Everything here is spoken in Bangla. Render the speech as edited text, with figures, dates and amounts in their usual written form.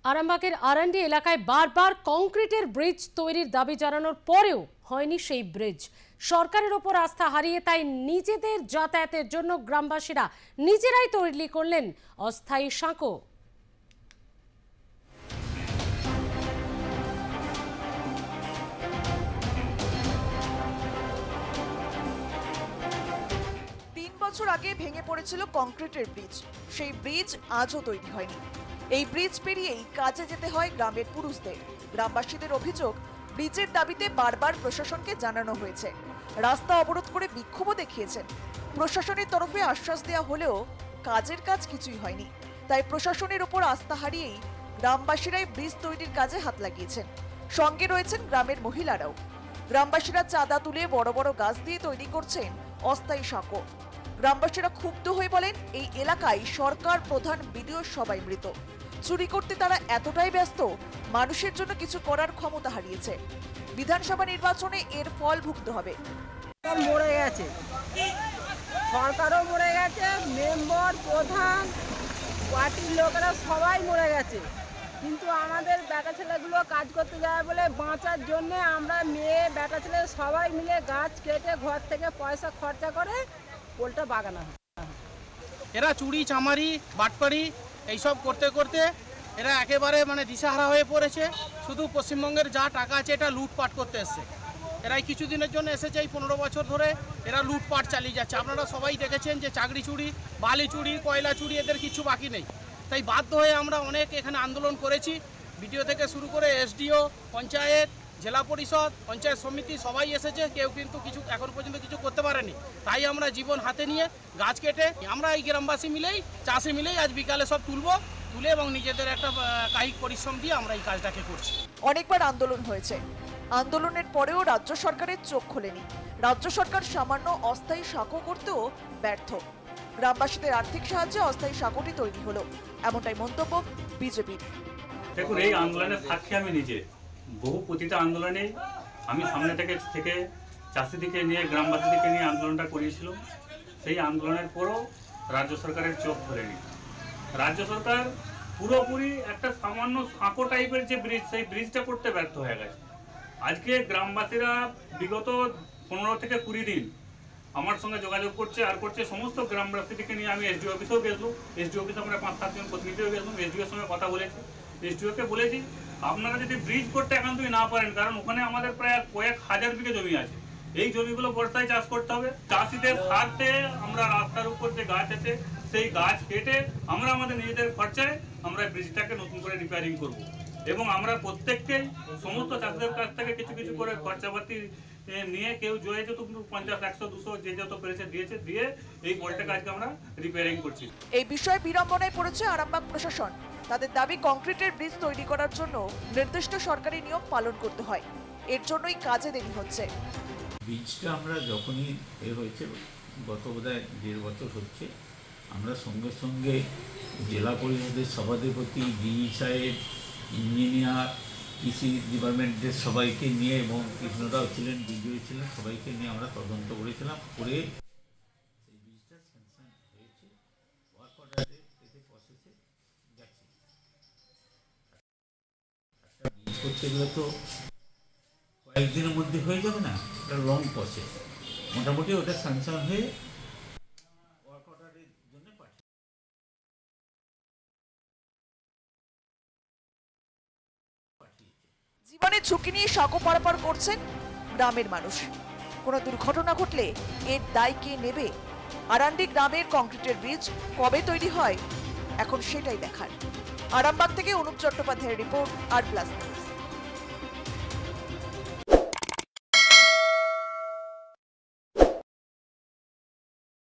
আরামবাগের আরান্ডি এলাকায় বারবার কংক্রিটের ব্রিজ তৈরির দাবি জানানোর পরেও হয়নি সেই ব্রিজ। সরকারের ওপর আস্থা হারিয়ে তাই নিজেদের যাতায়াতের জন্য গ্রামবাসীরা নিজেরাই তৈরি করলেন অস্থায়ী সাঁকো। বছর আগে ভেঙে পড়েছিল কংক্রিটের ব্রিজ, সেই ব্রিজ আজও তৈরি হয়নি। এই ব্রিজ পেরিয়েই কাজে যেতে হয় গ্রামের পুরুষদের। গ্রামবাসীদের অভিযোগ, ব্রিজের দাবিতে বারবার প্রশাসনকে জানানো হয়েছে, রাস্তা অবরোধ করে বিক্ষোভও দেখিয়েছেন। প্রশাসনের তরফে আশ্বাস দেওয়া হলেও কাজের কাজ কিছুই হয়নি। তাই প্রশাসনের উপর আস্থা হারিয়েই গ্রামবাসীরাই ব্রিজ তৈরির কাজে হাত লাগিয়েছেন। সঙ্গে রয়েছেন গ্রামের মহিলারাও। গ্রামবাসীরা চাঁদা তুলে বড় বড় গাছ দিয়ে তৈরি করছেন অস্থায়ী সাঁকো। গ্রামবাসীরা ক্ষুব্ধ হয়ে বলেন, এই এলাকায় সরকার, প্রধান, বিডিও সবাই মৃত। চুরি করতে তারা এতটাই ব্যস্ত, মানুষের জন্য কিছু করার ক্ষমতা হারিয়েছে। বিধানসভা নির্বাচনে এর ফল ভুগতে হবে। মরে গেছে, সরকারও মরে গেছে, মেম্বার, প্রধান, পার্টির লোকেরা সবাই মরে গেছে। কিন্তু আমাদের বেটা ছেলেগুলো কাজ করতে যায় বলে বাঁচার জন্য আমরা মেয়ে বেটা ছেলে সবাই মিলে গাছ কেটে ঘর থেকে পয়সা খরচা করে পোলটা বাগানো হয়। এরা চুরি, চামারি, বাটপাড়ি এইসব করতে করতে এরা একেবারে দিশাহারা হয়ে পড়েছে। শুধু পশ্চিমবঙ্গের যা টাকা আছে এটা লুটপাট করতে এসছে। এরাই কিছুদিনের জন্য এসেছে, এই 15 বছর ধরে এরা লুটপাট চালিয়ে যাচ্ছে। আপনারা সবাই দেখেছেন যে চাকরি চুরি, বালি চুরি, কয়লা চুরি, এদের কিছু বাকি নেই। তাই বাধ্য হয়ে আমরা অনেক এখানে আন্দোলন করেছি। বিডিও থেকে শুরু করে এসডিও, পঞ্চায়েত, জেলা পরিষদ, পঞ্চায়েত সমিতি সবাই এসেছে, কেউ কিন্তু কিছু এখন পর্যন্ত কিছু করতে পারেনি। তাই আমরা জীবন হাতে নিয়ে গাছ কেটে আমরা এই গ্রামবাসী মিলেই, চাষি মিলেই আজ বিকালে সব তুলে এবং নিজেদের একটা কায়িক পরিশ্রম দিয়ে আমরা এই কাজটাকে করছি। অনেকবার আন্দোলন হয়েছে, আন্দোলনের পরেও রাজ্য সরকারের চোখ খোলেনি। রাজ্য সরকার সামান্য অস্থায়ী সাঁকো করতেও ব্যর্থ। গ্রামবাসীদের আর্থিক সাহায্যে অস্থায়ী সাঁকোটি তৈরি হলো, এমনটাই মন্তব্য বিজেপির। দেখুন, এই আন্দোলনের সাক্ষী আমি নিজে। বহু প্রতিটা আন্দোলনে আমি সামনে থেকে চাষিদিকে নিয়ে, গ্রামবাসীদেরকে নিয়ে আন্দোলনটা করিয়েছিলাম। সেই আন্দোলনের পরও রাজ্য সরকারের চোখ খোলেনি। রাজ্য সরকার পুরোপুরি একটা সামান্য সাঁকো টাইপের যে ব্রিজ, সেই ব্রিজটা করতে ব্যর্থ হয়ে গেছে। আজকে গ্রামবাসীরা বিগত 15 থেকে 20 দিন আমার সঙ্গে যোগাযোগ করছে আর করছে। সমস্ত গ্রামবাসীদেরকে নিয়ে আমি এসডিও অফিসেও গেছিলাম। এসডিও অফিসে আমরা 5-7 জন প্রতিনিধিও গেছিলাম। এসডিওর সঙ্গে কথা বলেছি। এসডিওকে বলেছি, আপনারা যদি ব্রিজ করতে একান্তই না পারেন, কারণ ওখানে আমাদের প্রায় কয়েক হাজার বিঘে জমি আছে, এই জমিগুলো বর্ষায় চাষ করতে হবে। চাষিদের স্বার্থে আমরা রাস্তার উপর যে গাছ আছে সেই গাছ কেটে আমরা আমাদের নিজেদের খরচায় আমরা ব্রিজটাকে নতুন করে রিপেয়ারিং করব। এবং আমরা প্রত্যেককেই সমস্ত চাষিদের কাছ থেকে কিছু কিছু করে খরচাপাতি নিয়ে, কেউ জয়ে যত 50, 100, 200 যে যত পেরেছে দিয়েছে, দিয়ে এই পোলটাকে আজকে আমরা রিপেয়ারিং করছি। এই বিষয়ে বিড়ম্বনায় পড়েছে আরামবাগ প্রশাসন। তাদের দাবি, কংক্রিটের ব্রিজ তৈরি করার জন্য নির্দিষ্ট সরকারি নিয়ম পালন করতে হয়, এর জন্যই কাজে দেরি হচ্ছে। ব্রিজটা আমরা যখনই হয়েছে, গত বোধহয় 1.5 বছর হচ্ছে, আমরা সঙ্গে সঙ্গে জেলা পরিষদের সভাধিপতি, ডিই সাহেব, ইঞ্জিনিয়ার, কৃষি ডিপার্টমেন্টের সবাইকে নিয়ে, এবং কৃষ্ণরাও ছিলেন, বিডিও ছিলেন, সবাইকে নিয়ে আমরা তদন্ত করেছিলাম। করে সেই ব্রিজটা স্যাংশন হয়েছে, ওয়ার্ক অর্ডারে এতে প্রসেসে গেছে। একটা ব্রিজ করতে গেলে তো কয়েকদিনের মধ্যে হয়ে যাবে না, এটা লং প্রসেস। মোটামুটি ওটা স্যাংশন হয়ে ওয়ার্ক অর্ডারের জন্য পাঠিয়েছে। জীবনের ঝুঁকি নিয়ে সাঁকো পারাপার করছেন গ্রামের মানুষ। কোনো দুর্ঘটনা ঘটলে এর দায় কে নেবে? আরান্ডি গ্রামের কংক্রিটের ব্রিজ কবে তৈরি হয়, এখন সেটাই দেখার। আরামবাগ থেকে অনুপ চট্টোপাধ্যায়ের রিপোর্ট, আর প্লাস।